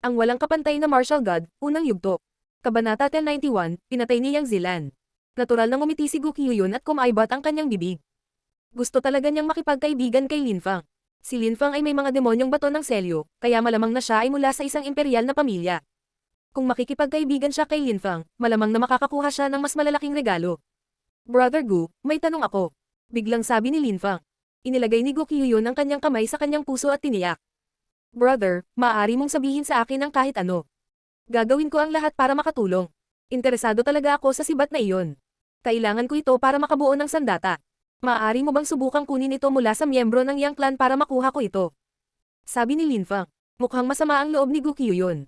Ang walang kapantay na martial god, unang yugto. Kabanata 1091, pinatay ni Yang Zilan. Natural na ngumiti si Gu Qiuyun at kumaibat ang kanyang bibig. Gusto talaga niyang makipagkaibigan kay Lin Fang. Si Lin Fang ay may mga demonyong bato ng selyo, kaya malamang na siya ay mula sa isang imperial na pamilya. Kung makikipagkaibigan siya kay Lin Fang, malamang na makakakuha siya ng mas malalaking regalo. Brother Gu, may tanong ako. Biglang sabi ni Lin Fang. Inilagay ni Gu Qiuyun ang kanyang kamay sa kanyang puso at tiniyak. Brother, maaari mong sabihin sa akin ang kahit ano. Gagawin ko ang lahat para makatulong. Interesado talaga ako sa sibat na iyon. Kailangan ko ito para makabuo ng sandata. Maaari mo bang subukang kunin ito mula sa miyembro ng Yang Clan para makuha ko ito? Sabi ni Lin Fang. Mukhang masama ang loob ni Gu Qiuyun.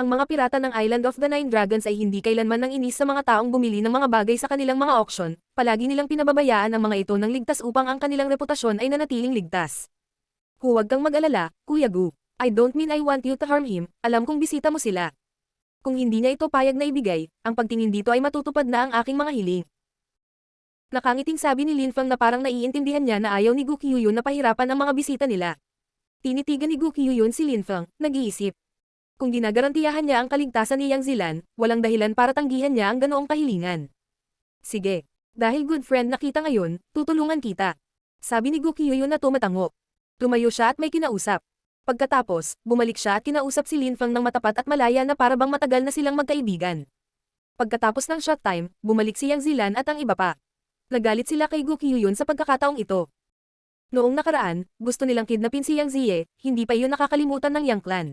Ang mga pirata ng Island of the Nine Dragons ay hindi kailanman nang inis sa mga taong bumili ng mga bagay sa kanilang mga auction, palagi nilang pinababayaan ang mga ito ng ligtas upang ang kanilang reputasyon ay nanatiling ligtas. Huwag kang mag-alala, Kuya Gu. I don't mean I want you to harm him, alam kong bisita mo sila. Kung hindi niya ito payag na ibigay, ang pagtingin dito ay matutupad na ang aking mga hiling. Nakangiting sabi ni Lin Fang na parang naiintindihan niya na ayaw ni Gu Qiuyun na pahirapan ang mga bisita nila. Tinitigan ni Gu Qiuyun si Lin Fang, nag-iisip. Kung ginagarantiyahan niya ang kaligtasan ni Yang Zilan, walang dahilan para tanggihan niya ang ganoong kahilingan. Sige. Dahil good friend na kita ngayon, tutulungan kita. Sabi ni Gu Qiuyun na tumatango. Tumayo siya at may kinausap. Pagkatapos, bumalik siya at kinausap si Lin Fang ng matapat at malaya na para bang matagal na silang magkaibigan. Pagkatapos ng short time, bumalik si Yang Zilan at ang iba pa. Nagalit sila kay Gu Qiuyun sa pagkakataong ito. Noong nakaraan, gusto nilang kidnapin si Yang Ziye, hindi pa iyon nakakalimutan ng Yang Clan.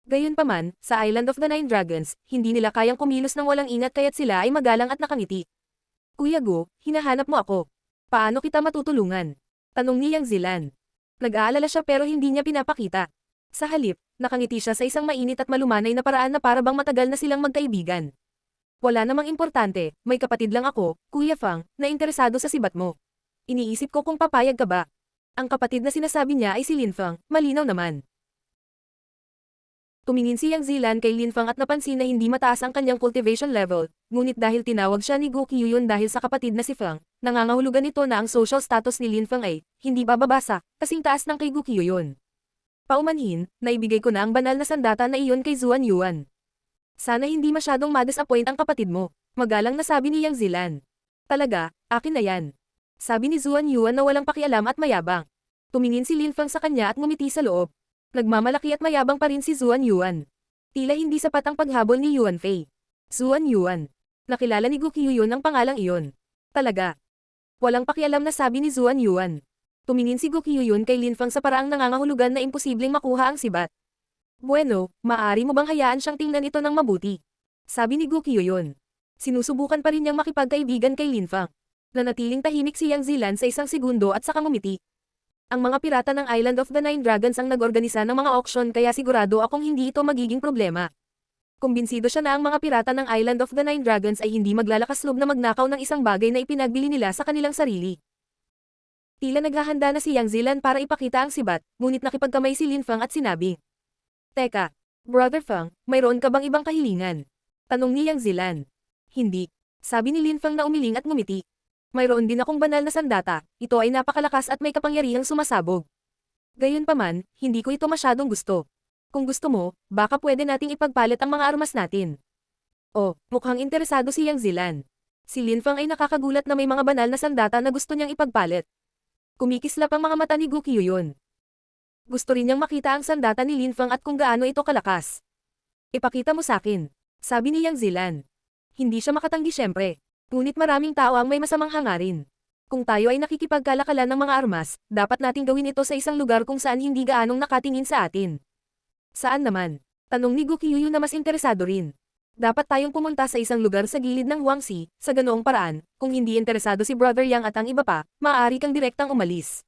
Gayunpaman, sa Island of the Nine Dragons, hindi nila kayang kumilos ng walang ingat kaya't sila ay magalang at nakangiti. Kuya Gu, hinahanap mo ako. Paano kita matutulungan? Tanong ni Yang Zilan. Nag-aalala siya pero hindi niya pinapakita. Sa halip, nakangiti siya sa isang mainit at malumanay na paraan na para bang matagal na silang magkaibigan. Wala namang importante, may kapatid lang ako, Kuya Fang, na interesado sa sibat mo. Iniisip ko kung papayag ka ba. Ang kapatid na sinasabi niya ay si Lin Fang, malinaw naman. Tumingin si Yang Zilan kay Lin Fang at napansin na hindi mataas ang kanyang cultivation level, ngunit dahil tinawag siya ni Gu Qiuyun dahil sa kapatid na si Fang, nangangahulugan nito na ang social status ni Lin Fang ay hindi bababasa, kasing taas ng kay Gu Qiuyun. Paumanhin, naibigay ko na ang banal na sandata na iyon kay Zuan Yuan. Sana hindi masyadong ma-disappoint ang kapatid mo, magalang na sabi ni Yang Zilan. Talaga, akin na yan. Sabi ni Zuan Yuan na walang pakialam at mayabang. Tumingin si Lin Fang sa kanya at ngumiti sa loob. Nagmamalaki at mayabang pa rin si Zuan Yuan. Tila hindi sapat ang paghabol ni Yuan Fei. Zuan Yuan. Nakilala ni Gu Qiuyun ang pangalang iyon. Talaga. Walang pakialam na sabi ni Zuan Yuan. Tumingin si Gu Qiuyun kay Lin Fang sa paraang nangangahulugan na imposibleng makuha ang sibat. Bueno, maaari mo bang hayaan siyang tingnan ito ng mabuti? Sabi ni Gu Qiuyun. Sinusubukan pa rin niyang makipagkaibigan kay Lin Fang. Nanatiling tahimik si Yang Zilan sa isang segundo at saka ngumiti. Ang mga pirata ng Island of the Nine Dragons ang nag-organisa ng mga auction kaya sigurado akong hindi ito magiging problema. Kumbinsido siya na ang mga pirata ng Island of the Nine Dragons ay hindi maglalakas loob na magnakaw ng isang bagay na ipinagbili nila sa kanilang sarili. Tila naghahanda na si Yang Zilan para ipakita ang sibat, ngunit nakipagkamay si Lin Fang at sinabi. Teka, Brother Fang, mayroon ka bang ibang kahilingan? Tanong ni Yang Zilan. Hindi. Sabi ni Lin Fang na umiling at ngumiti. Mayroon din akong banal na sandata, ito ay napakalakas at may kapangyarihang sumasabog. Gayunpaman, hindi ko ito masyadong gusto. Kung gusto mo, baka pwede nating ipagpalit ang mga armas natin. Oh, mukhang interesado si Yang Zilan. Si Lin Fang ay nakakagulat na may mga banal na sandata na gusto niyang ipagpalit. Kumikislap ang mga mata ni Gu Qiuyun. Gusto rin niyang makita ang sandata ni Lin Fang at kung gaano ito kalakas. Ipakita mo sa akin, sabi ni Yang Zilan. Hindi siya makatanggi syempre. Ngunit maraming tao ang may masamang hangarin. Kung tayo ay nakikipagkalakalan ng mga armas, dapat nating gawin ito sa isang lugar kung saan hindi gaanong nakatingin sa atin. Saan naman? Tanong ni Gu Qiuyun na mas interesado rin. Dapat tayong pumunta sa isang lugar sa gilid ng Huangxi, sa ganoong paraan, kung hindi interesado si Brother Yang at ang iba pa, maaari kang direktang umalis.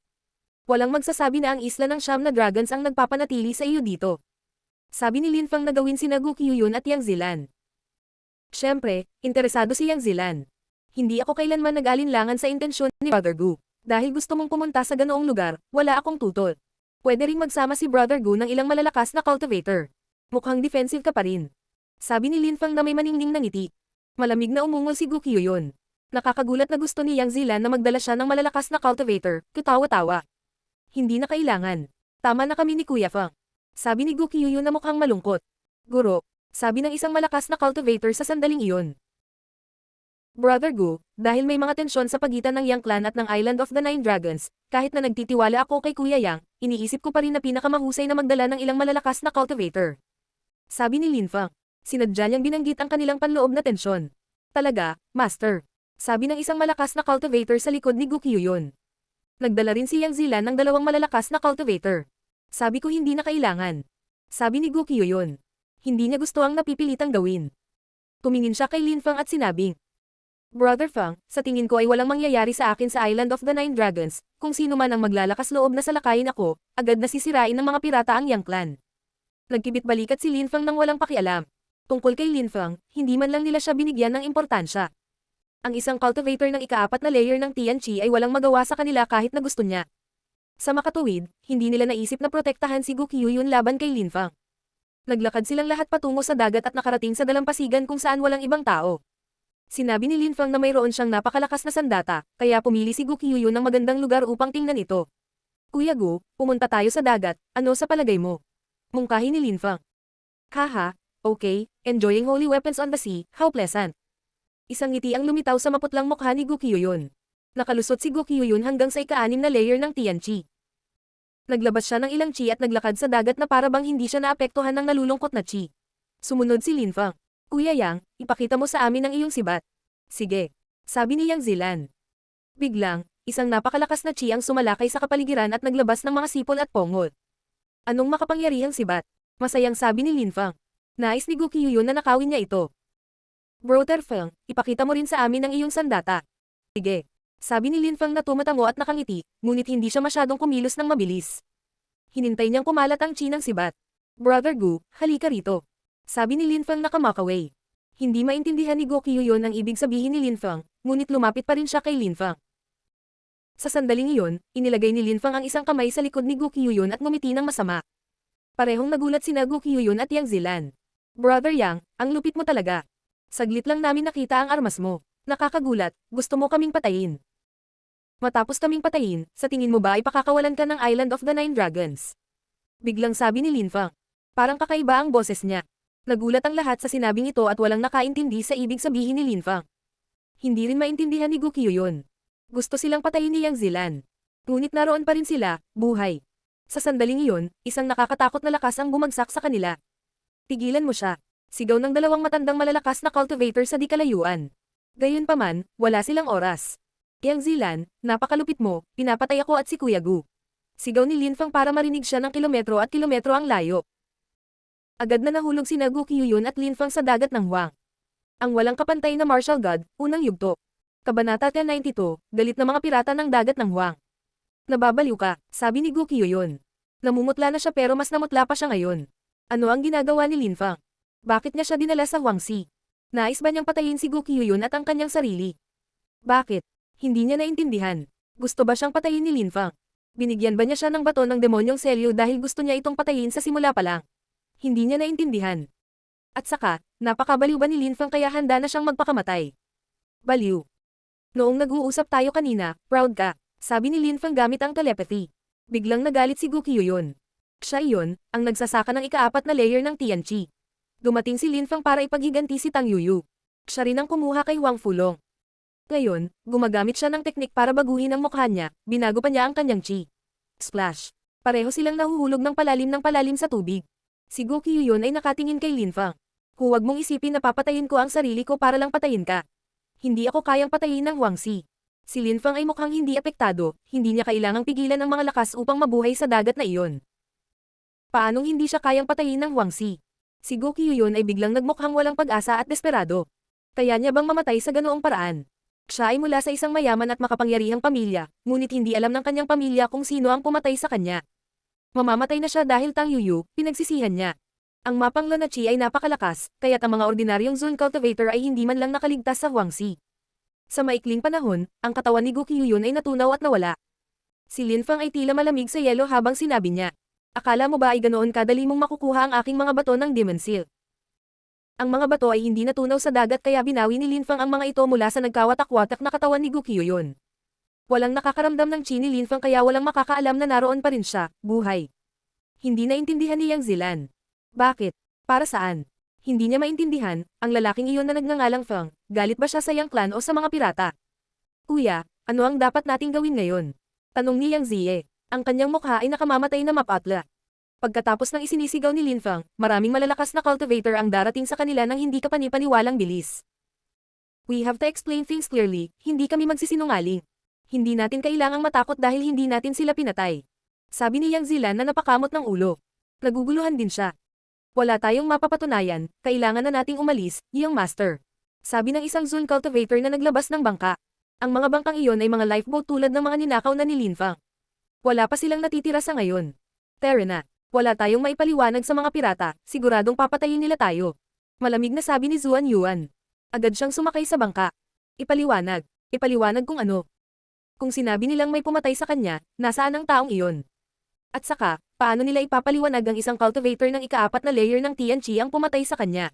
Walang magsasabi na ang isla ng Siyam na Dragons ang nagpapanatili sa iyo dito. Sabi ni Lin Fang na gawin sina Gu Qiuyun at Yang Zilan. Siyempre, interesado si Yang Zilan. Hindi ako kailanman nag-alinlangan sa intensyon ni Brother Gu. Dahil gusto mong pumunta sa ganoong lugar, wala akong tutol. Pwede ring magsama si Brother Gu ng ilang malalakas na cultivator. Mukhang defensive ka pa rin. Sabi ni Lin Fang na may maningning na ngiti. Malamig na umungol si Gu Qiuyun. Nakakagulat na gusto ni Yang Zilan na magdala siya ng malalakas na cultivator, kitawa-tawa. Hindi na kailangan. Tama na kami ni Kuya Fang. Sabi ni Gu Qiuyun na mukhang malungkot. Guro, sabi ng isang malakas na cultivator sa sandaling iyon. Brother Gu, dahil may mga tensyon sa pagitan ng Yang Clan at ng Island of the Nine Dragons, kahit na nagtitiwala ako kay Kuya Yang, iniisip ko pa rin na pinakamahusay na magdala ng ilang malalakas na cultivator. Sabi ni Lin Fang. Sinadya niyang binanggit ang kanilang panloob na tensyon. Talaga, Master. Sabi ng isang malakas na cultivator sa likod ni Gu Qiuyun. Nagdala rin si Yang Zilan ng dalawang malalakas na cultivator. Sabi ko hindi na kailangan. Sabi ni Gu Qiuyun. Hindi niya gusto ang napipilitang gawin. Tumingin siya kay Lin Fang at sinabing, Brother Fang, sa tingin ko ay walang mangyayari sa akin sa Island of the Nine Dragons, kung sino man ang maglalakas loob na salakayin ako, agad na sisirain ng mga pirata ang Yang Clan. Nagkibit balikat si Lin Fang nang walang pakialam. Tungkol kay Lin Fang, hindi man lang nila siya binigyan ng importansya. Ang isang cultivator ng ika-4 na layer ng Tianqi ay walang magawa sa kanila kahit na gusto niya. Sa makatuwid, hindi nila naisip na protektahan si Gu Qiuyun laban kay Lin Fang. Naglakad silang lahat patungo sa dagat at nakarating sa dalampasigan kung saan walang ibang tao. Sinabi ni Lin Fang na mayroon siyang napakalakas na sandata, kaya pumili si Gu Qiuyun ng magandang lugar upang tingnan ito. Kuya Gu, pumunta tayo sa dagat, ano sa palagay mo? Mungkahi ni Lin Fang. Haha, okay, enjoying holy weapons on the sea, how pleasant. Isang ngiti ang lumitaw sa maputlang mukha ni Gu Qiuyun. Nakalusot si Gu Qiuyun hanggang sa ika-6 na layer ng Tianqi. Naglabas siya ng ilang chi at naglakad sa dagat na para bang hindi siya naapektuhan ng nalulungkot na chi. Sumunod si Lin Fang. Kuya Yang, ipakita mo sa amin ang iyong sibat. Sige. Sabi ni Yang Zilan. Biglang, isang napakalakas na chi ang sumalakay sa kapaligiran at naglabas ng mga sipol at pongol. Anong makapangyarihang sibat? Masayang sabi ni Lin Fang. Nais ni Gu Qiuyun na nakawin niya ito. Brother Fang, ipakita mo rin sa amin ang iyong sandata. Sige. Sabi ni Lin Fang na tumatango at nakangiti, ngunit hindi siya masyadong kumilos ng mabilis. Hinintay niyang kumalat ang chi ng sibat. Brother Gu, halika rito. Sabi ni Lin Fang na kamakaway. Hindi maintindihan ni Gu Qiuyun ang ibig sabihin ni Lin Fang, ngunit lumapit pa rin siya kay Lin Fang. Sa sandaling iyon, inilagay ni Lin Fang ang isang kamay sa likod ni Gu Qiuyun at ngumiti ng masama. Parehong nagulat sina Gu Qiuyun at Yang Zilan. Brother Yang, ang lupit mo talaga. Saglit lang namin nakita ang armas mo. Nakakagulat, gusto mo kaming patayin. Matapos kaming patayin, sa tingin mo ba ay pakakawalan ka ng Island of the Nine Dragons? Biglang sabi ni Lin Fang. Parang kakaiba ang boses niya. Nagulat ang lahat sa sinabing ito at walang nakaintindi sa ibig sabihin ni Lin Fang. Hindi rin maintindihan ni Gu Qiuyun. Gusto silang patayin ni Yang Zilan. Ngunit naroon pa rin sila, buhay. Sa sandaling iyon, isang nakakatakot na lakas ang bumagsak sa kanila. Tigilan mo siya. Sigaw ng dalawang matandang malalakas na cultivator sa di kalayuan. Gayunpaman, wala silang oras. Yang Zilan, napakalupit mo, pinapatay ako at si Kuya Gu. Sigaw ni Lin Fang para marinig siya ng kilometro at kilometro ang layo. Agad na nahulog sina Gu Qiuyun at Lin Fang sa dagat ng Huang. Ang walang kapantay na martial god, unang yugto. Kabanata 1092, galit na mga pirata ng dagat ng Huang. Nababaliw ka, sabi ni Gu Qiuyun. Namumutla na siya pero mas namutla pa siya ngayon. Ano ang ginagawa ni Lin Fang? Bakit niya siya dinala sa Huangxi? Nais ba niyang patayin si Gu Qiuyun at ang kanyang sarili? Bakit? Hindi niya naintindihan. Gusto ba siyang patayin ni Lin Fang? Binigyan ba niya siya ng bato ng demonyong selyo dahil gusto niya itong patayin sa simula pa lang? Hindi niya naintindihan. At saka, napakabaliw ba ni Lin Fang kaya handa na siyang magpakamatay? Baliw. Noong nag-uusap tayo kanina, proud ka, sabi ni Lin Fang gamit ang telepathy. Biglang nagalit si Gu Qiuyun. Siya iyon, ang nagsasaka ng ika-4 na layer ng Tianqi. Dumating si Lin Fang para ipaghiganti si Tang Yuyu. Siya rin ang kumuha kay Wang Fulong. Ngayon, gumagamit siya ng teknik para baguhin ang mukha niya, binago pa niya ang kanyang chi. Splash. Pareho silang nahuhulog ng palalim sa tubig. Si Gu Qiuyun ay nakatingin kay Lin Fang. Huwag mong isipin na papatayin ko ang sarili ko para lang patayin ka. Hindi ako kayang patayin ng Huangxi. Si Lin Fang ay mukhang hindi apektado, hindi niya kailangang pigilan ang mga lakas upang mabuhay sa dagat na iyon. Paanong hindi siya kayang patayin ng Huangxi? Si Gu Qiuyun ay biglang nagmukhang walang pag-asa at desperado. Kaya niya bang mamatay sa ganoong paraan? Siya ay mula sa isang mayaman at makapangyarihang pamilya, ngunit hindi alam ng kanyang pamilya kung sino ang pumatay sa kanya. Mamamatay na siya dahil Tang Yuyu, pinagsisihan niya. Ang mapanglo na chi ay napakalakas, kaya't ang mga ordinaryong Zone Cultivator ay hindi man lang nakaligtas sa Huangxi. Sa maikling panahon, ang katawan ni Gu Qiuyun ay natunaw at nawala. Si Lin Fang ay tila malamig sa yelo habang sinabi niya, akala mo ba ay ganoon kadali mong makukuha ang aking mga bato ng Demon Seal? Ang mga bato ay hindi natunaw sa dagat kaya binawi ni Lin Fang ang mga ito mula sa nagkawatak-watak na katawan ni Gu Qiuyun. Walang nakakaramdam ng chi ni Lin Fang kaya walang makakaalam na naroon pa rin siya, buhay. Hindi naintindihan ni Yang Zilan. Bakit? Para saan? Hindi niya maintindihan, ang lalaking iyon na nagngangalang Feng, galit ba siya sa Yang Clan o sa mga pirata? Kuya, ano ang dapat nating gawin ngayon? Tanong ni Yang Ziye. Ang kanyang mukha ay nakamamatay na mapatla. Pagkatapos ng isinisigaw ni Lin Feng, maraming malalakas na cultivator ang darating sa kanila ng hindi kapani-paniwalang bilis. We have to explain things clearly, hindi kami magsisinungaling. Hindi natin kailangang matakot dahil hindi natin sila pinatay. Sabi ni Yang Zilan na napakamot ng ulo. Naguguluhan din siya. Wala tayong mapapatunayan, kailangan na nating umalis, Young Master. Sabi ng isang Zun cultivator na naglabas ng bangka. Ang mga bangkang iyon ay mga lifeboat tulad ng mga ninakaw na ni Lin Feng. Wala pa silang natitira sa ngayon. Terena, wala tayong maipaliwanag sa mga pirata, siguradong papatayin nila tayo. Malamig na sabi ni Zuan Yuan. Agad siyang sumakay sa bangka. Ipaliwanag. Ipaliwanag kung ano. Kung sinabi nilang may pumatay sa kanya, nasaan ang taong iyon? At saka, paano nila ipapaliwanag ang isang cultivator ng ika-4 na layer ng Tianqi ang pumatay sa kanya?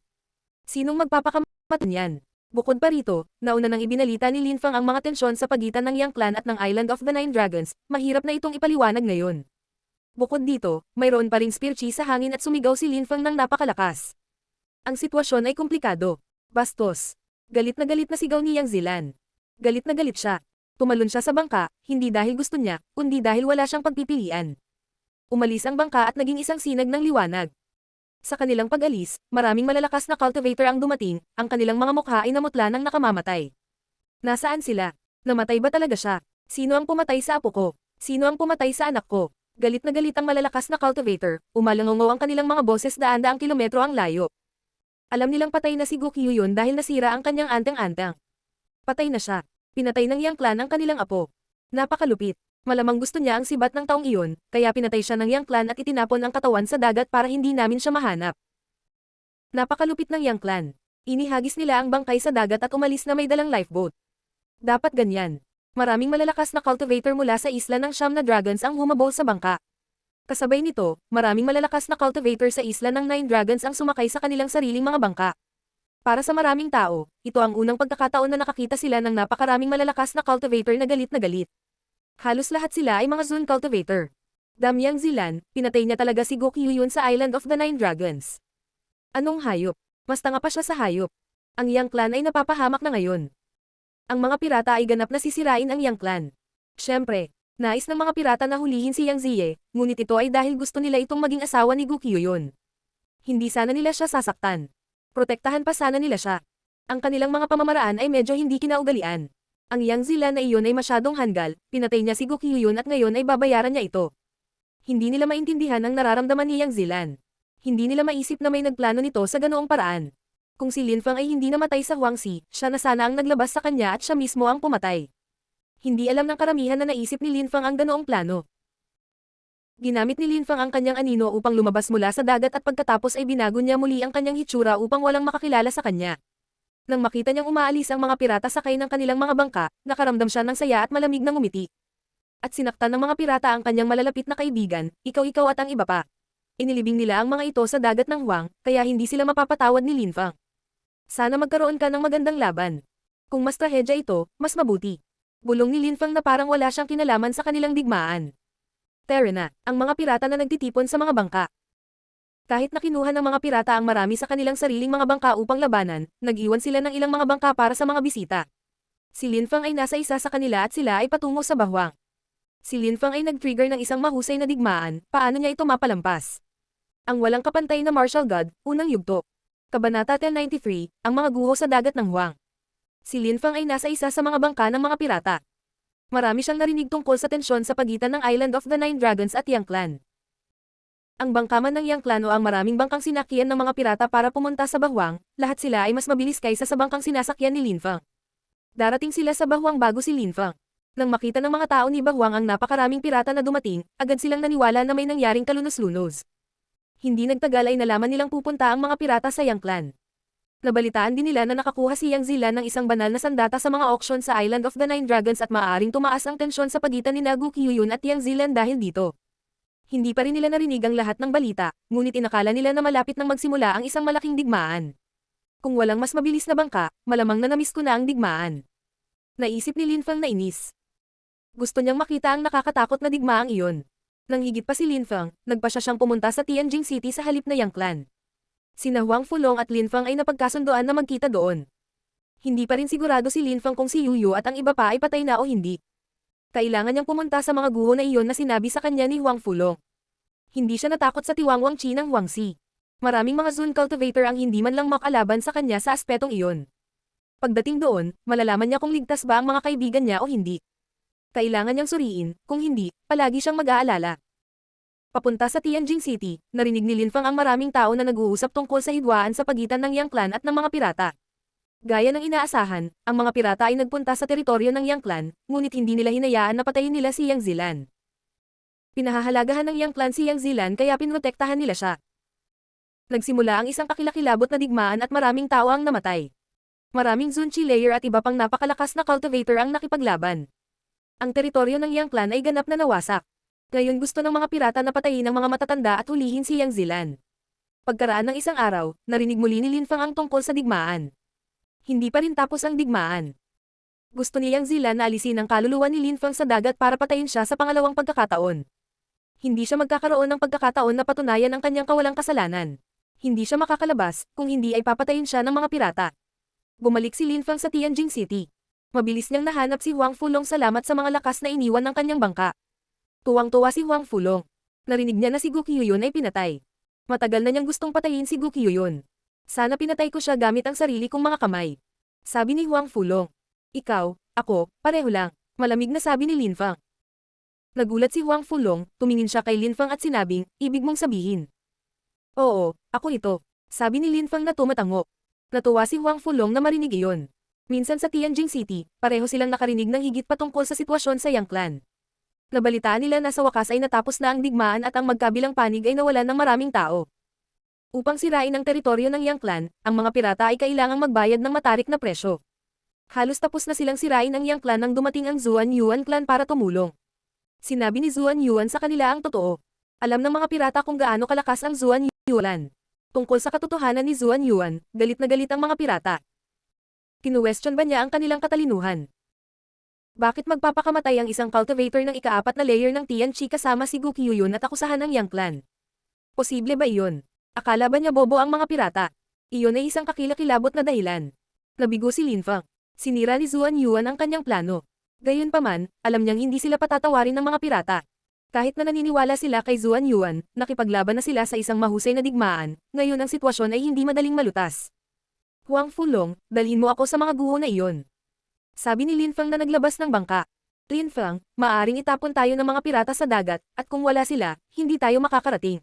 Sinong magpapakamatay niyan? Bukod pa rito, nauna nang ibinalita ni Lin Feng ang mga tensyon sa pagitan ng Yang Clan at ng Island of the Nine Dragons, mahirap na itong ipaliwanag ngayon. Bukod dito, mayroon pa ring spear chi sa hangin at sumigaw si Lin Feng ng napakalakas. Ang sitwasyon ay komplikado. Bastos. Galit na sigaw ni Yang Zilan. Galit na galit siya. Tumalon siya sa bangka, hindi dahil gusto niya, kundi dahil wala siyang pagpipilian. Umalis ang bangka at naging isang sinag ng liwanag. Sa kanilang pag-alis, maraming malalakas na cultivator ang dumating, ang kanilang mga mukha ay namutla ng nakamamatay. Nasaan sila? Namatay ba talaga siya? Sino ang pumatay sa apo ko? Sino ang pumatay sa anak ko? Galit na galit ang malalakas na cultivator, umalangongaw ang kanilang mga boses daan-daang kilometro ang layo. Alam nilang patay na si Gokyu yun dahil nasira ang kanyang anteng-anteng. Patay na siya. Pinatay ng Yang Clan ang kanilang apo. Napakalupit. Malamang gusto niya ang sibat ng taong iyon, kaya pinatay siya ng Yang Clan at itinapon ang katawan sa dagat para hindi namin siya mahanap. Napakalupit ng Yang Clan. Inihagis nila ang bangkay sa dagat at umalis na may dalang lifeboat. Dapat ganyan. Maraming malalakas na cultivator mula sa isla ng Siyam na Dragons ang humabol sa bangka. Kasabay nito, maraming malalakas na cultivator sa isla ng Nine Dragons ang sumakay sa kanilang sariling mga bangka. Para sa maraming tao, ito ang unang pagkakataon na nakakita sila ng napakaraming malalakas na cultivator na galit na galit. Halos lahat sila ay mga Zun cultivator. Damyang Zilan, pinatay niya talaga si Gokyu yun sa Island of the Nine Dragons. Anong hayop? Mas tanga pa siya sa hayop. Ang Yang Clan ay napapahamak na ngayon. Ang mga pirata ay ganap na sisirain ang Yang Clan. Siyempre, nais ng mga pirata na hulihin si Yang Ziye, ngunit ito ay dahil gusto nila itong maging asawa ni Gokyu yun. Hindi sana nila siya sasaktan. Protektahan pa sana nila siya. Ang kanilang mga pamamaraan ay medyo hindi kinaugalian. Ang Yang Zilan na iyon ay masyadong handgal, pinatay niya si Gokyu yun at ngayon ay babayaran niya ito. Hindi nila maintindihan ang nararamdaman ni Yang Zilan. Hindi nila maisip na may nagplano nito sa ganoong paraan. Kung si Lin Feng ay hindi namatay sa Huangxi, siya na sana ang naglabas sa kanya at siya mismo ang pumatay. Hindi alam ng karamihan na naisip ni Lin Feng ang ganoong plano. Ginamit ni Lin Feng ang kanyang anino upang lumabas mula sa dagat at pagkatapos ay binago niya muli ang kanyang hitsura upang walang makakilala sa kanya. Nang makita niyang umaalis ang mga pirata sakay ng kanilang mga bangka, nakaramdam siya ng saya at malamig na ngumiti. At sinaktan ng mga pirata ang kanyang malalapit na kaibigan, ikaw at ang iba pa. Inilibing nila ang mga ito sa dagat ng Huang, kaya hindi sila mapapatawad ni Lin Feng. Sana magkaroon ka ng magandang laban. Kung mas trahedya ito, mas mabuti. Bulong ni Lin Feng na parang wala siyang kinalaman sa kanilang digmaan. Terena, ang mga pirata na nagtitipon sa mga bangka. Kahit na kinuha ng mga pirata ang marami sa kanilang sariling mga bangka upang labanan, nag-iwan sila ng ilang mga bangka para sa mga bisita. Si Lin Feng ay nasa isa sa kanila at sila ay patungo sa bahwang. Si Lin Feng ay nag-trigger ng isang mahusay na digmaan, paano niya ito mapalampas? Ang walang kapantay na martial god, unang yugto. Kabanata 1093, ang mga guho sa dagat ng Huang. Si Lin Feng ay nasa isa sa mga bangka ng mga pirata. Marami siyang narinig tungkol sa tensyon sa pagitan ng Island of the Nine Dragons at Yang Clan. Ang bangkaman ng Yang Clan o ang maraming bangkang sinakyan ng mga pirata para pumunta sa bahwang, lahat sila ay mas mabilis kaysa sa bangkang sinasakyan ni Lin Feng. Darating sila sa bahwang bago si Lin Feng. Nang makita ng mga tao ni bahwang ang napakaraming pirata na dumating, agad silang naniwala na may nangyaring kalunos-lunos. Hindi nagtagal ay nalaman nilang pupunta ang mga pirata sa Yang Clan. Nabalitaan din nila na nakakuha si Yang Zilan ng isang banal na sandata sa mga auction sa Island of the Nine Dragons at maaaring tumaas ang tensyon sa pagitan ni Gokyu yun at Yang Zilan dahil dito. Hindi pa rin nila narinig ang lahat ng balita, ngunit inakala nila na malapit nang magsimula ang isang malaking digmaan. Kung walang mas mabilis na bangka, malamang na namiss ko na ang digmaan. Naisip ni Lin Feng na inis. Gusto niyang makita ang nakakatakot na digmaang iyon. Nang higit pa si Lin Feng, nagpa siya siyang pumunta sa Tianjin City sa halip na Yang Clan. Sina Huang Fulong at Lin Fang ay napagkasundoan na magkita doon. Hindi pa rin sigurado si Lin Fang kung si Yuyu at ang iba pa ay patay na o hindi. Kailangan niyang pumunta sa mga guho na iyon na sinabi sa kanya ni Huang Fulong. Hindi siya natakot sa tiwangwang chi ng Huang Si. Maraming mga Zun cultivator ang hindi man lang makalaban sa kanya sa aspetong iyon. Pagdating doon, malalaman niya kung ligtas ba ang mga kaibigan niya o hindi. Kailangan niyang suriin, kung hindi, palagi siyang mag-aalala. Papunta sa Tianjin City, narinig ni Lin Fang ang maraming tao na nag-uusap tungkol sa hidwaan sa pagitan ng Yang Clan at ng mga pirata. Gaya ng inaasahan, ang mga pirata ay nagpunta sa teritoryo ng Yang Clan, ngunit hindi nila hinayaan na patayin nila si Yang Zilan. Pinahahalagahan ng Yang Clan si Yang Zilan kaya pinrotektahan nila siya. Nagsimula ang isang kakilakilabot na digmaan at maraming tao ang namatay. Maraming Zun Chi layer at iba pang napakalakas na cultivator ang nakipaglaban. Ang teritoryo ng Yang Clan ay ganap na nawasak. Ngayon gusto ng mga pirata na patayin ang mga matatanda at hulihin si Yang Zilan. Pagkaraan ng isang araw, narinig muli ni Lin Fang ang tungkol sa digmaan. Hindi pa rin tapos ang digmaan. Gusto ni Yang Zilan na alisin ang kaluluwa ni Lin Fang sa dagat para patayin siya sa pangalawang pagkakataon. Hindi siya magkakaroon ng pagkakataon na patunayan ang kanyang kawalang kasalanan. Hindi siya makakalabas, kung hindi ay papatayin siya ng mga pirata. Bumalik si Lin Fang sa Tianjin City. Mabilis niyang nahanap si Huang Fulong salamat sa mga lakas na iniwan ng kanyang bangka. Tuwang-tuwa si Huang Fulong. Narinig niya na si Gu Qiuyun ay pinatay. Matagal na niyang gustong patayin si Gu Qiuyun. Sana pinatay ko siya gamit ang sarili kong mga kamay. Sabi ni Huang Fulong. Ikaw, ako, pareho lang. Malamig na sabi ni Lin Fang. Nagulat si Huang Fulong, tumingin siya kay Lin Fang at sinabing, ibig mong sabihin. Oo, ako ito. Sabi ni Lin Fang na tumatango. Natuwa si Huang Fulong na marinig iyon. Minsan sa Tianjin City, pareho silang nakarinig ng higit patungkol sa sitwasyon sa Yang Clan. Nabalitaan nila na sa wakas ay natapos na ang digmaan at ang magkabilang panig ay nawalan ng maraming tao. Upang sirain ang teritoryo ng Yang Clan, ang mga pirata ay kailangang magbayad ng matarik na presyo. Halos tapos na silang sirain ang Yang Clan nang dumating ang Zuan Yuan Clan para tumulong. Sinabi ni Zuan Yuan sa kanila ang totoo. Alam ng mga pirata kung gaano kalakas ang Zuan Yuan. Tungkol sa katotohanan ni Zuan Yuan, galit na galit ang mga pirata. Kinuwestiyon ba niya ang kanilang katalinuhan? Bakit magpapakamatay ang isang cultivator ng ika-4 na layer ng Tianchi kasama si Gu Qiuyun at akusahan ng Yang Clan? Posible ba iyon? Akala ba niya bobo ang mga pirata? Iyon ay isang kakilakilabot na dahilan. Nabigo si Lin Fang. Sinira ni Zuan Yuan ang kanyang plano. Gayunpaman, alam niyang hindi sila patatawarin ng mga pirata. Kahit na naniniwala sila kay Zuan Yuan, nakipaglaban na sila sa isang mahusay na digmaan, ngayon ang sitwasyon ay hindi madaling malutas. Huang Fulong, dalhin mo ako sa mga guho na iyon. Sabi ni Lin Fang na naglabas ng bangka. Lin Fang, maaring itapon tayo ng mga pirata sa dagat, at kung wala sila, hindi tayo makakarating.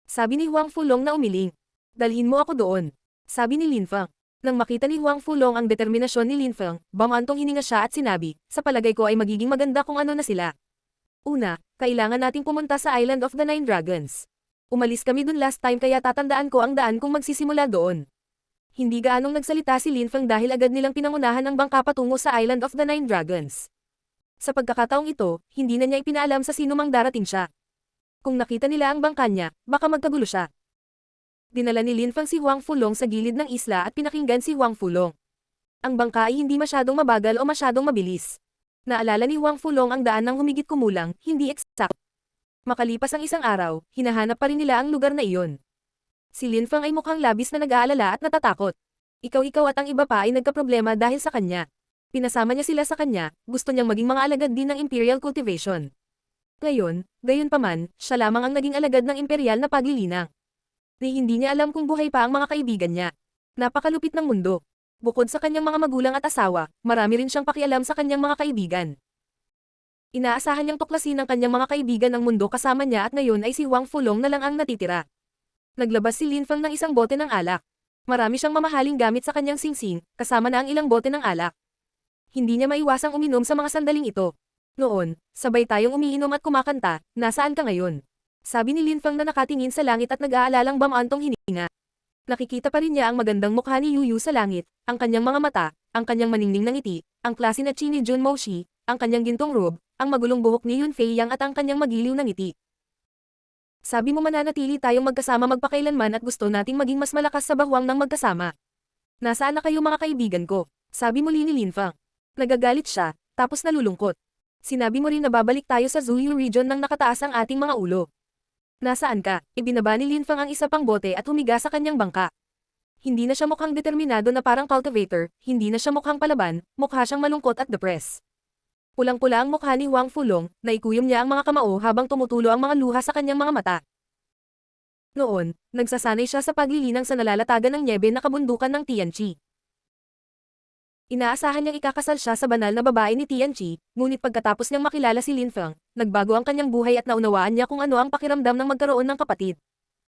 Sabi ni Huang Fulong na umiling. Dalhin mo ako doon. Sabi ni Lin Fang. Nang makita ni Huang Fulong ang determinasyon ni Lin Fang, bamantong hininga siya at sinabi, sa palagay ko ay magiging maganda kung ano na sila. Una, kailangan nating pumunta sa Island of the Nine Dragons. Umalis kami dun last time kaya tatandaan ko ang daan kung magsisimula doon. Hindi gaanong nagsalita si Lin Fang dahil agad nilang pinangunahan ang bangka patungo sa Island of the Nine Dragons. Sa pagkakataong ito, hindi na niya ipinaalam sa sino mang darating siya. Kung nakita nila ang bangka niya, baka magkagulo siya. Dinala ni Lin Fang si Huang Fulong sa gilid ng isla at pinakinggan si Huang Fulong. Ang bangka ay hindi masyadong mabagal o masyadong mabilis. Naalala ni Huang Fulong ang daan ng humigit kumulang, hindi eksakt. Makalipas ang isang araw, hinahanap pa rin nila ang lugar na iyon. Si Lin Fang ay mukhang labis na nag-aalala at natatakot. Ikaw at ang iba pa ay nagkaproblema dahil sa kanya. Pinasama niya sila sa kanya, gusto niyang maging mga alagad din ng Imperial Cultivation. Ngayon, gayunpaman, siya lamang ang naging alagad ng Imperial na paglilinang. Hindi niya alam kung buhay pa ang mga kaibigan niya. Napakalupit ng mundo. Bukod sa kanyang mga magulang at asawa, marami rin siyang pakialam sa kanyang mga kaibigan. Inaasahan niyang tuklasin ang kanyang mga kaibigan ng mundo kasama niya at ngayon ay si Huang Fulong na lang ang natitira. Naglabas si Lin Fang ng isang bote ng alak. Marami siyang mamahaling gamit sa kanyang singsing, kasama na ang ilang bote ng alak. Hindi niya maiwasang uminom sa mga sandaling ito. Noon, sabay tayong umiinom at kumakanta, nasaan ka ngayon? Sabi ni Lin Fang na nakatingin sa langit at nag-aalalang bamantong hininga. Nakikita pa rin niya ang magandang mukha ni Yuyu sa langit, ang kanyang mga mata, ang kanyang maningning na ngiti, ang klase na chi ni Jun Moshi, ang kanyang gintong robe, ang magulong buhok ni Yun Fei Yang at ang kanyang magiliw na ngiti. Sabi mo mananatili tayong magkasama magpakailanman at gusto nating maging mas malakas sa bahwang ng magkasama. Nasaan na kayo mga kaibigan ko? Sabi muli ni Lin Fang. Nagagalit siya, tapos nalulungkot. Sinabi mo rin na babalik tayo sa Zuyu region nang nakataas ang ating mga ulo. Nasaan ka? Ibinaba ni Linfang ang isa pang bote at humiga sa kanyang bangka. Hindi na siya mukhang determinado na parang cultivator, hindi na siya mukhang palaban, mukha siyang malungkot at depressed. Pulang-pula ang mukha ni Huang Fulong, naikuyom niya ang mga kamao habang tumutulo ang mga luha sa kanyang mga mata. Noon, nagsasanay siya sa paglilinang sa nalalatagan ng nyebe na kabundukan ng Tianqi. Inaasahan niyang ikakasal siya sa banal na babae ni Tianqi, ngunit pagkatapos niyang makilala si Linfang, nagbago ang kanyang buhay at naunawaan niya kung ano ang pakiramdam ng magkaroon ng kapatid.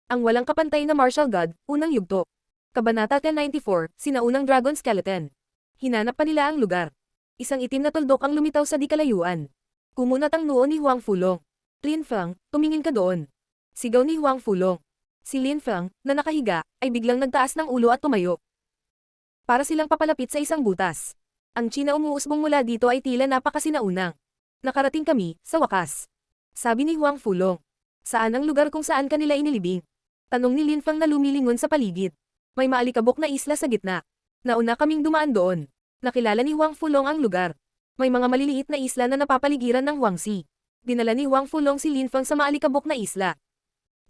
Ang walang kapantay na martial god, unang yugto. Kabanata 1094, Sinaunang Dragon Skeleton. Hinanap pa nila ang lugar. Isang itim na tuldok ang lumitaw sa di kalayuan. Kumunat ang noo ni Huang Fulong. Linfang, tumingin ka doon. Sigaw ni Huang Fulong. Si Linfang, na nakahiga, ay biglang nagtaas ng ulo at tumayo. Para silang papalapit sa isang butas. Ang China umuusbong mula dito ay tila napakasinaunang. Nakarating kami, sa wakas. Sabi ni Huang Fulong. Saan ang lugar kung saan kanila inilibing? Tanong ni Linfang na lumilingon sa paligid. May maalikabok na isla sa gitna. Nauna kaming dumaan doon. Nakilala ni Huang Fulong ang lugar. May mga maliliit na isla na napapaligiran ng Huangxi. Dinala ni Huang Fulong si Linfang sa maalikabok na isla.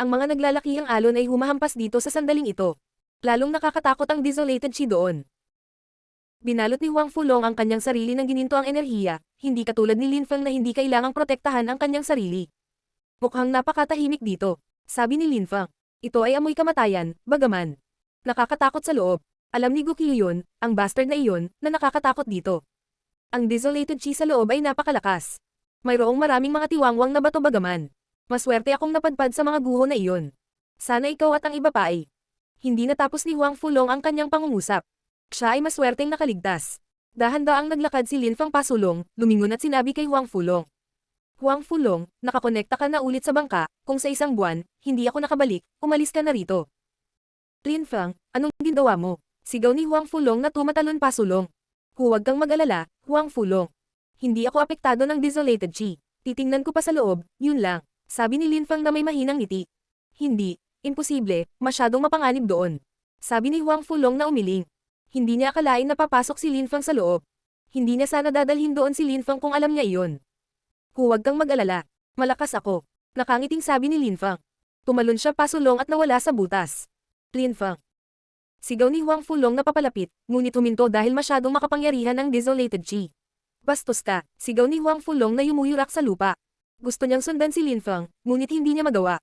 Ang mga naglalakihang alon ay humahampas dito sa sandaling ito. Lalong nakakatakot ang desolated Chi doon. Binalot ni Huang Fulong ang kanyang sarili ng gininto ang enerhiya, hindi katulad ni Linfang na hindi kailangang protektahan ang kanyang sarili. Mukhang napakatahimik dito, sabi ni Linfang. Ito ay amoy kamatayan, bagaman. Nakakatakot sa loob. Alam ni Gukyu yun, ang bastard na iyon, na nakakatakot dito. Ang desolated Chi sa loob ay napakalakas. Mayroong maraming mga tiwangwang na bato bagaman. Maswerte akong napadpad sa mga guho na iyon. Sana ikaw at ang iba pa ay. Hindi natapos ni Huang Fulong ang kanyang pangungusap. Siya ay maswerteng nakaligtas. Dahan-daang naglakad si Linfang pasulong, lumingon at sinabi kay Huang Fulong. Huang Fulong, nakakonekta ka na ulit sa bangka, kung sa isang buwan, hindi ako nakabalik, umalis ka na rito. Linfang, anong ginagawa mo? Sigaw ni Huang Fulong na tumatalon pasulong. Huwag kang mag-alala, Huang Fulong. Hindi ako apektado ng desolated Chi. Titingnan ko pa sa loob, yun lang. Sabi ni Linfang na may mahinang ngiti. Hindi. Imposible, masyadong mapanganib doon. Sabi ni Huang Fulong na umiling. Hindi niya akalain na papasok si Linfang sa loob. Hindi niya sana dadalhin doon si Linfang kung alam niya iyon. Huwag kang mag-alala. Malakas ako. Nakangiting sabi ni Linfang. Tumalon siya pasulong at nawala sa butas. Linfang. Sigaw ni Huang Fulong na papalapit, ngunit huminto dahil masyadong makapangyarihan ng desolated Chi. Bastos ka, sigaw ni Huang Fulong na yumuyurak sa lupa. Gusto niyang sundan si Linfang, ngunit hindi niya magawa.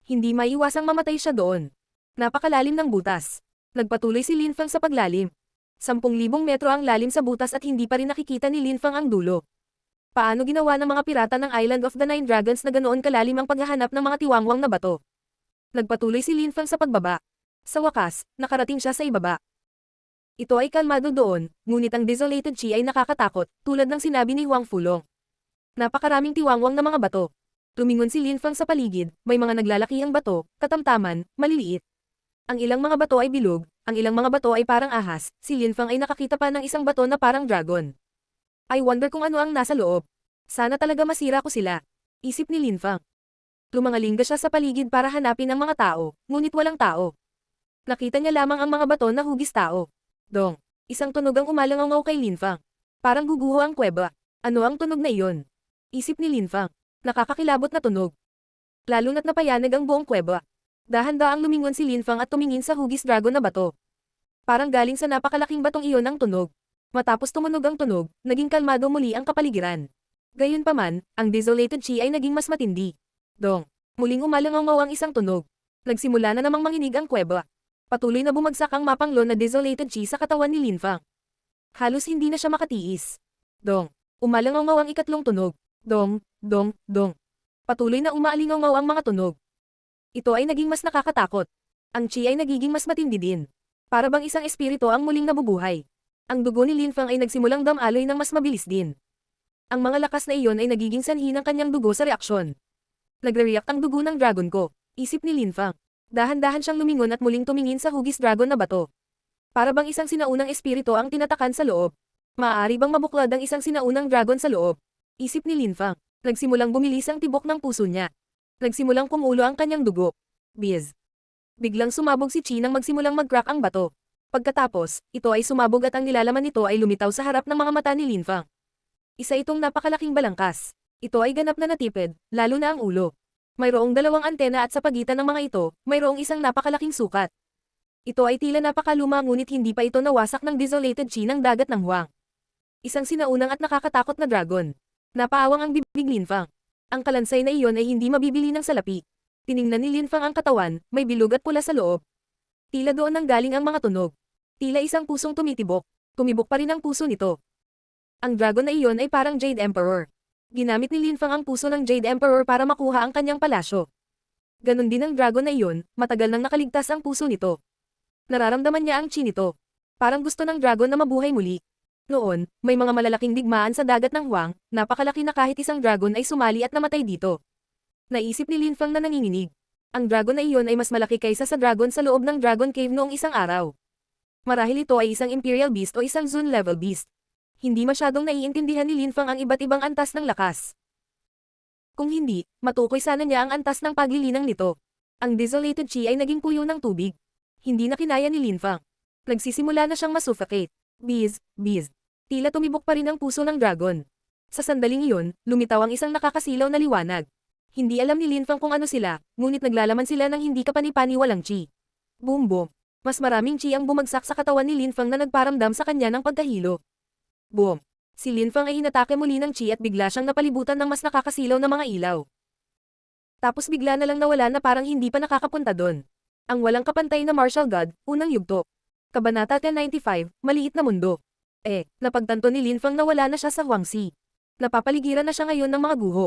Hindi maiiwasang mamatay siya doon. Napakalalim ng butas. Nagpatuloy si Linfang sa paglalim. 10,000 metro ang lalim sa butas at hindi pa rin nakikita ni Linfang ang dulo. Paano ginawa ng mga pirata ng Island of the Nine Dragons na ganoon kalalim ang paghahanap ng mga tiwangwang na bato? Nagpatuloy si Linfang sa pagbaba. Sa wakas, nakarating siya sa ibaba. Ito ay kalmado doon, ngunit ang desolated Chi ay nakakatakot, tulad ng sinabi ni Huang Fulong. Napakaraming tiwangwang na mga bato. Lumingon si Linfang sa paligid, may mga naglalakihang bato, katamtaman, maliliit. Ang ilang mga bato ay bilog, ang ilang mga bato ay parang ahas, si Linfang ay nakakita pa ng isang bato na parang dragon. I wonder kung ano ang nasa loob. Sana talaga masira ko sila. Isip ni Linfang. Lumangalingga siya sa paligid para hanapin ang mga tao, ngunit walang tao. Nakita niya lamang ang mga bato na hugis tao. Dong, isang tunog ang umalangaw kay Linfang. Parang guguho ang kuweba. Ano ang tunog na iyon? Isip ni Linfang. Nakakakilabot na tunog. Lalo na't napayanag ang buong kuweba. Dahan-daang lumingon si Linfang at tumingin sa hugis dragon na bato. Parang galing sa napakalaking batong iyon ang tunog. Matapos tumunog ang tunog, naging kalmado muli ang kapaligiran. Gayunpaman, ang desolated Chi ay naging mas matindi. Dong, muling umalangaw ang isang tunog. Nagsimula na namang manginig ang kuweba. Patuloy na bumagsak ang mapanglo na desolated Chi sa katawan ni Linfang. Halos hindi na siya makatiis. Dong, umalangaw ang ikatlong tunog. Dong, dong, dong. Patuloy na umaalingaw ang mga tunog. Ito ay naging mas nakakatakot. Ang Chi ay nagiging mas matindi din. Para bang isang espiritu ang muling nabubuhay. Ang dugo ni Linfang ay nagsimulang damaloy ng mas mabilis din. Ang mga lakas na iyon ay nagiging sanhi ng kanyang dugo sa reaksyon. Nagre-react ang dugo ng dragon ko, isip ni Linfang. Dahan-dahan siyang lumingon at muling tumingin sa hugis dragon na bato. Para bang isang sinaunang espiritu ang tinatakan sa loob. Maaari bang mabuklad ang isang sinaunang dragon sa loob? Isip ni Linfang. Nagsimulang bumilis ang tibok ng puso niya. Nagsimulang kumulo ang kanyang dugo. Biz. Biglang sumabog si Chi nang magsimulang mag-crack ang bato. Pagkatapos, ito ay sumabog at ang nilalaman nito ay lumitaw sa harap ng mga mata ni Linfang. Isa itong napakalaking balangkas. Ito ay ganap na natipid, lalo na ang ulo. Mayroong dalawang antena at sa pagitan ng mga ito, mayroong isang napakalaking sukat. Ito ay tila napakaluma ngunit hindi pa ito nawasak ng desolated chi ng dagat ng Huang. Isang sinaunang at nakakatakot na dragon. Napaawang ang bibig Linfang. Ang kalansay na iyon ay hindi mabibili ng salapi. Tiningnan ni Linfang ang katawan, may bilog at pula sa loob. Tila doon nanggaling ang mga tunog. Tila isang pusong tumitibok. Tumibok pa rin ang puso nito. Ang dragon na iyon ay parang Jade Emperor. Ginamit ni Linfang ang puso ng Jade Emperor para makuha ang kanyang palasyo. Ganon din ang dragon na iyon, matagal nang nakaligtas ang puso nito. Nararamdaman niya ang chi nito. Parang gusto ng dragon na mabuhay muli. Noon, may mga malalaking digmaan sa dagat ng Huang, napakalaki na kahit isang dragon ay sumali at namatay dito. Naisip ni Linfang na nanginginig. Ang dragon na iyon ay mas malaki kaysa sa dragon sa loob ng Dragon Cave noong isang araw. Marahil ito ay isang Imperial Beast o isang Zone Level Beast. Hindi masyadong naiintindihan ni Linfang ang iba't ibang antas ng lakas. Kung hindi, matukoy sana niya ang antas ng paglilinang nito. Ang desolated chi ay naging puyo ng tubig. Hindi na kinaya ni Linfang. Nagsisimula na siyang masuffocate. Bees. Tila tumibok pa rin ang puso ng dragon. Sa sandaling iyon, lumitaw ang isang nakakasilaw na liwanag. Hindi alam ni Linfang kung ano sila, ngunit naglalaman sila ng hindi kapani-paniwalang chi. Boom boom. Mas maraming chi ang bumagsak sa katawan ni Linfang na nagparamdam sa kanya ng pagkahilo. Boom! Si Linfang ay hinatake muli ng chi at bigla siyang napalibutan ng mas nakakasilaw na mga ilaw. Tapos bigla na lang nawala na parang hindi pa nakakapunta doon. Ang walang kapantay na martial god, unang yugto. Kabanata 1095, Maliit na Mundo. Napagtanto ni Linfang na wala na siya sa Huangxi. Napapaligiran na siya ngayon ng mga guho.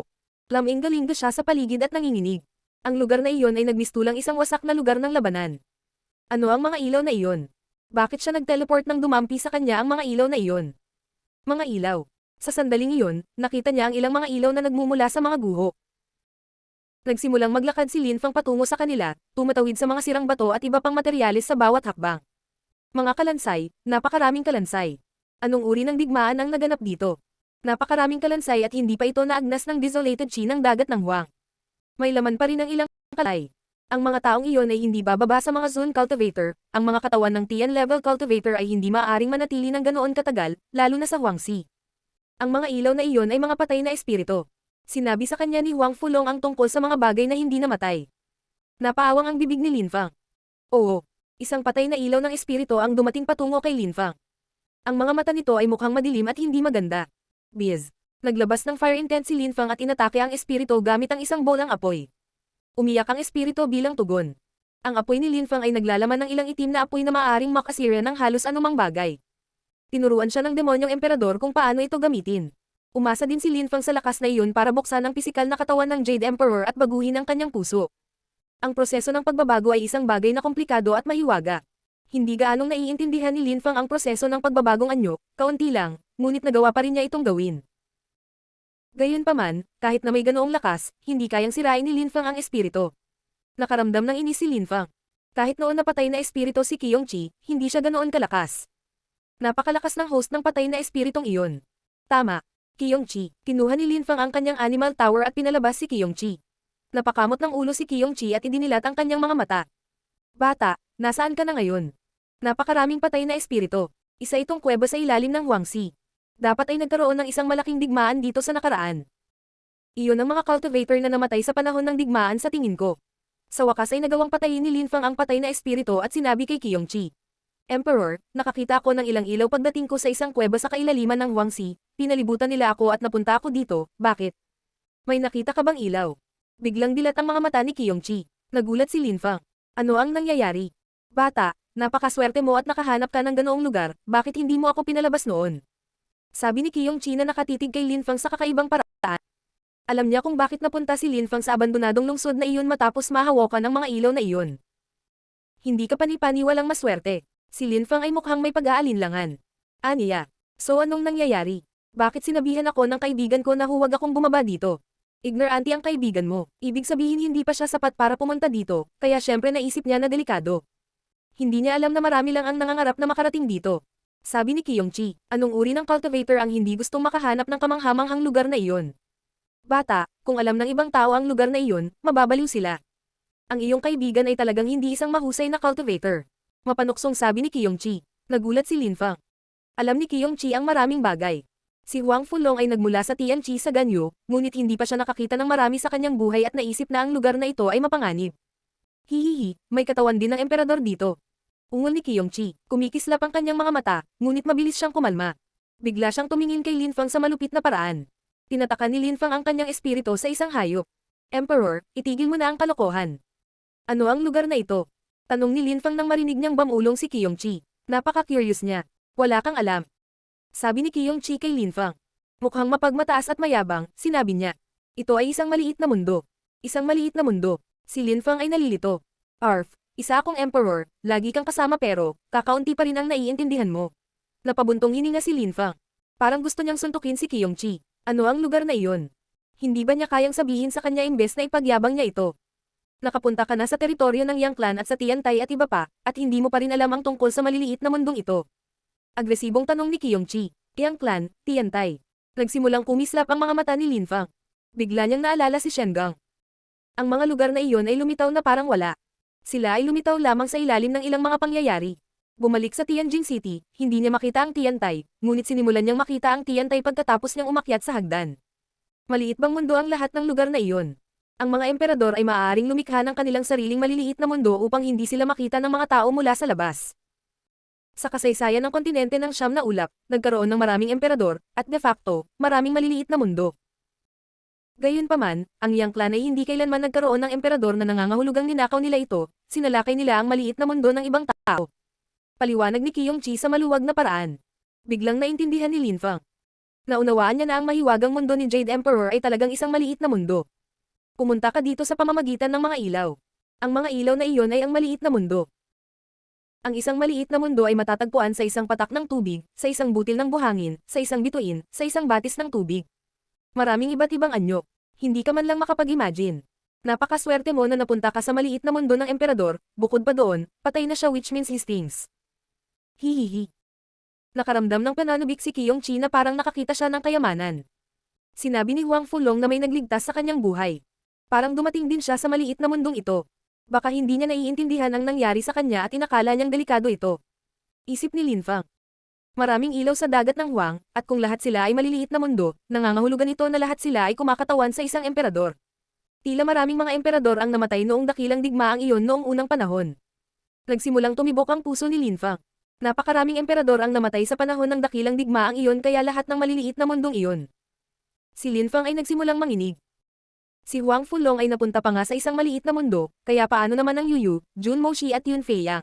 Laming-galing siya sa paligid at nanginginig. Ang lugar na iyon ay nagmistulang isang wasak na lugar ng labanan. Ano ang mga ilaw na iyon? Bakit siya nag-teleport nang dumampi sa kanya ang mga ilaw na iyon? Mga ilaw. Sa sandaling iyon, nakita niya ang ilang mga ilaw na nagmumula sa mga guho. Nagsimulang maglakad si Linfang patungo sa kanila, tumatawid sa mga sirang bato at iba pang materyales sa bawat hakbang. Mga kalansay, napakaraming kalansay. Anong uri ng digmaan ang naganap dito? Napakaraming kalansay at hindi pa ito naagnas ng desolated chi ng dagat ng Huang. May laman pa rin ang ilang kalay. Ang mga taong iyon ay hindi bababa sa mga Zone Cultivator, ang mga katawan ng Tian Level Cultivator ay hindi maaaring manatili ng ganoon katagal, lalo na sa Huangxi. Ang mga ilaw na iyon ay mga patay na espiritu. Sinabi sa kanya ni Huang Fulong ang tungkol sa mga bagay na hindi namatay. Napaawang ang bibig ni Linfang. Oo, isang patay na ilaw ng espiritu ang dumating patungo kay Linfang. Ang mga mata nito ay mukhang madilim at hindi maganda. Biz. Naglabas ng fire intent si Linfang at inatake ang espiritu gamit ang isang bowl ng apoy. Umiyak ang espiritu bilang tugon. Ang apoy ni Linfang ay naglalaman ng ilang itim na apoy na maaaring makasira ng halos anumang bagay. Tinuruan siya ng demonyong emperador kung paano ito gamitin. Umasa din si Linfang sa lakas na iyon para buksan ang pisikal na katawan ng Jade Emperor at baguhin ang kanyang puso. Ang proseso ng pagbabago ay isang bagay na komplikado at mahiwaga. Hindi gaanong naiintindihan ni Linfang ang proseso ng pagbabagong anyo, kaunti lang, ngunit nagawa pa rin niya itong gawin. Gayunpaman, kahit na may ganoong lakas, hindi kayang sirain ni Linfang ang espiritu. Nakaramdam ng inis si Linfang. Kahit noon napatay na espiritu si Qiyongqi, hindi siya ganoon kalakas. Napakalakas ng host ng patay na espiritong iyon. Tama, Qiyongqi. Kinuha ni Linfang ang kanyang animal tower at pinalabas si Qiyongqi. Napakamot ng ulo si Qiyongqi at idinilat ang kanyang mga mata. Bata, nasaan ka na ngayon? Napakaraming patay na espiritu. Isa itong kuweba sa ilalim ng Huangxi. Dapat ay nagkaroon ng isang malaking digmaan dito sa nakaraan. Iyon ang mga cultivator na namatay sa panahon ng digmaan sa tingin ko. Sa wakas ay nagawang patayin ni Linfang ang patay na espiritu at sinabi kay Qiyongqi. Emperor, nakakita ako ng ilang ilaw pagdating ko sa isang kuweba sa kailaliman ng Huangxi, pinalibutan nila ako at napunta ako dito, bakit? May nakita ka bang ilaw? Biglang dilat ang mga mata ni Qiyongqi. Nagulat si Linfang. Ano ang nangyayari? Bata, napakaswerte mo at nakahanap ka ng ganoong lugar, bakit hindi mo ako pinalabas noon? Sabi ni Qiyongqi na nakatitig kay Linfang sa kakaibang paraan. Alam niya kung bakit napunta si Linfang sa abandonadong lungsod na iyon matapos mahawakan ng mga ilaw na iyon. Hindi ka panipaniwalang maswerte. Si Linfang ay mukhang may pag-aalinlangan. Aniya, so anong nangyayari? Bakit sinabihan ako ng kaibigan ko na huwag akong bumaba dito? Ignorante ang kaibigan mo. Ibig sabihin hindi pa siya sapat para pumunta dito, kaya syempre naisip niya na delikado. Hindi niya alam na marami lang ang nangangarap na makarating dito. Sabi ni Qiyongqi, anong uri ng cultivator ang hindi gustong makahanap ng kamanghamanghang lugar na iyon? Bata, kung alam ng ibang tao ang lugar na iyon, mababaliw sila. Ang iyong kaibigan ay talagang hindi isang mahusay na cultivator. Mapanuksong sabi ni Qiyongqi. Nagulat si Linfang. Alam ni Qiyongqi ang maraming bagay. Si Huang Fulong ay nagmula sa Tianqi sa Ganyu, ngunit hindi pa siya nakakita ng marami sa kanyang buhay at naisip na ang lugar na ito ay mapanganib. Hihihi, may katawan din ng emperador dito. Ungol ni Qiyongqi, kumikislap ang kanyang mga mata, ngunit mabilis siyang kumalma. Bigla siyang tumingin kay Lin Fang sa malupit na paraan. Tinatakan ni Lin Fang ang kanyang espiritu sa isang hayop. Emperor, itigil mo na ang kalokohan. Ano ang lugar na ito? Tanong ni Lin Fang nang marinig niyang bamulong si Qiyongqi. Napaka-curious niya. Wala kang alam. Sabi ni Qiyongqi kay Lin Fang. Mukhang mapagmataas at mayabang, sinabi niya. Ito ay isang maliit na mundo. Isang maliit na mundo. Si Lin Fang ay nalilito. Arf, isa akong emperor, lagi kang kasama pero, kakaunti pa rin ang naiintindihan mo. Napabuntong hininga si Lin Fang. Parang gusto niyang suntukin si Qiyongqi. Ano ang lugar na iyon? Hindi ba niya kayang sabihin sa kanya imbes na ipagyabang niya ito? Nakapunta ka na sa teritoryo ng Yang Clan at sa Tiantai at iba pa, at hindi mo pa rin alam ang tungkol sa maliliit na mundong ito. Agresibong tanong ni Qiyongqi. Yang Clan, Tiantai. Nagsimulang kumislap ang mga mata ni Lin Fang. Bigla niyang naalala si Shengang. Ang mga lugar na iyon ay lumitaw na parang wala. Sila ay lumitaw lamang sa ilalim ng ilang mga pangyayari. Bumalik sa Tianjin City, hindi niya makita ang Tiantai, ngunit sinimulan niyang makita ang Tiantai pagkatapos niyang umakyat sa hagdan. Maliit bang mundo ang lahat ng lugar na iyon? Ang mga emperador ay maaaring lumikha ng kanilang sariling maliliit na mundo upang hindi sila makita ng mga tao mula sa labas. Sa kasaysayan ng kontinente ng Siyam na Ulap, nagkaroon ng maraming emperador, at de facto, maraming maliliit na mundo. Gayunpaman, ang Yang Clan ay hindi kailanman nagkaroon ng emperador na nangangahulugang ninakaw nila ito, sinalakay nila ang maliit na mundo ng ibang tao. Paliwanag ni Qiyongqi sa maluwag na paraan. Biglang naintindihan ni Lin Fang. Naunawaan niya na ang mahiwagang mundo ni Jade Emperor ay talagang isang maliit na mundo. Pumunta ka dito sa pamamagitan ng mga ilaw. Ang mga ilaw na iyon ay ang maliit na mundo. Ang isang maliit na mundo ay matatagpuan sa isang patak ng tubig, sa isang butil ng buhangin, sa isang bituin, sa isang batis ng tubig. Maraming iba't ibang anyo. Hindi ka man lang makapag-imagine. Napakaswerte mo na napunta ka sa maliit na mundo ng emperador, bukod pa doon, patay na siya which means he stings. Hihihi. Nakaramdam ng pananubik si Qiyongqi na parang nakakita siya ng kayamanan. Sinabi ni Huang Fulong na may nagligtas sa kanyang buhay. Parang dumating din siya sa maliit na mundong ito. Baka hindi niya naiintindihan ang nangyari sa kanya at inakala niyang delikado ito. Isip ni Lin Fang. Maraming ilaw sa dagat ng Huang, at kung lahat sila ay maliliit na mundo, nangangahulugan ito na lahat sila ay kumakatawan sa isang emperador. Tila maraming mga emperador ang namatay noong dakilang digmaang iyon noong unang panahon. Nagsimulang tumibok ang puso ni Lin Fang. Napakaraming emperador ang namatay sa panahon ng dakilang digmaang iyon kaya lahat ng maliliit na mundong iyon. Si Lin Fang ay nagsimulang manginig. Si Huang Fulong ay napunta pa nga sa isang maliit na mundo, kaya paano naman ang Yuyu, Jun Moshi at Yun Feiyang?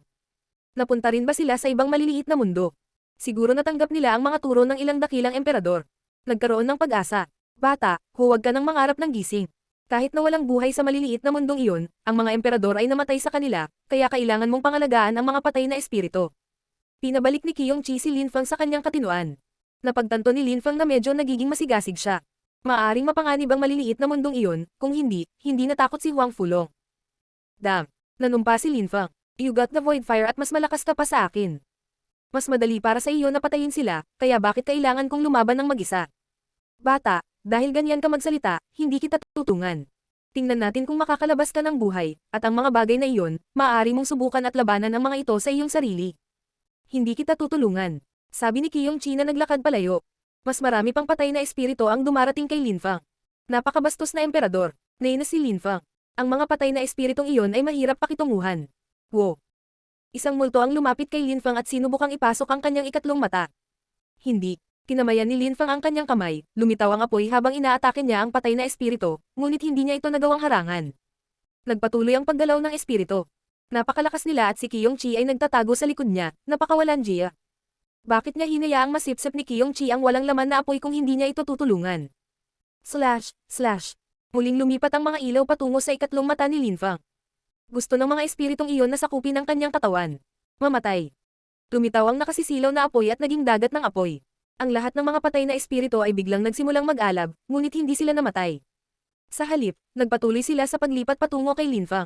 Napunta rin ba sila sa ibang maliliit na mundo? Siguro natanggap nila ang mga turo ng ilang dakilang emperador. Nagkaroon ng pag-asa. Bata, huwag ka nang mangarap ng gising. Kahit na walang buhay sa maliliit na mundong iyon, ang mga emperador ay namatay sa kanila, kaya kailangan mong pangalagaan ang mga patay na espiritu. Pinabalik ni Qiyongqi si Lin Fang sa kanyang katinuan. Napagtanto ni Lin Fang na medyo nagiging masigasig siya. Maaring mapanganib ang maliliit na mundong iyon, kung hindi, hindi natakot si Huang Fulong. Damn! Nanumpa si Lin Fang. You got the void fire at mas malakas ka pa sa akin. Mas madali para sa iyo na patayin sila, kaya bakit kailangan kong lumaban ng mag-isa? Bata, dahil ganyan ka magsalita, hindi kita tutungan. Tingnan natin kung makakalabas ka ng buhay, at ang mga bagay na iyon, maaari mong subukan at labanan ang mga ito sa iyong sarili. Hindi kita tutulungan. Sabi ni Qiyongqi na naglakad palayo. Mas marami pang patay na espiritu ang dumarating kay Lin Fang. Napakabastos na emperador. Nainis si Lin Fang. Ang mga patay na espiritong iyon ay mahirap pakitunguhan. Wow! Isang multo ang lumapit kay Lin Fang at sinubukang ipasok ang kanyang ikatlong mata. Hindi. Kinamayan ni Lin Fang ang kanyang kamay, lumitaw ang apoy habang inaatake niya ang patay na espiritu, ngunit hindi niya ito nagawang harangan. Nagpatuloy ang paggalaw ng espiritu. Napakalakas nila at si Qiyongqi ay nagtatago sa likod niya, napakawalan Jia. Bakit niya hinayaang masipsip ni Qiyongqi ang walang laman na apoy kung hindi niya ito tutulungan? Slash, slash. Muling lumipat ang mga ilaw patungo sa ikatlong mata ni Lin Fang. Gusto ng mga espiritong iyon na sakupin ang kanyang katawan. Mamatay. Lumitaw ang nakasisilaw na apoy at naging dagat ng apoy. Ang lahat ng mga patay na espiritu ay biglang nagsimulang mag-alab, ngunit hindi sila namatay. Sa halip, nagpatuloy sila sa paglipat patungo kay Lin Fang.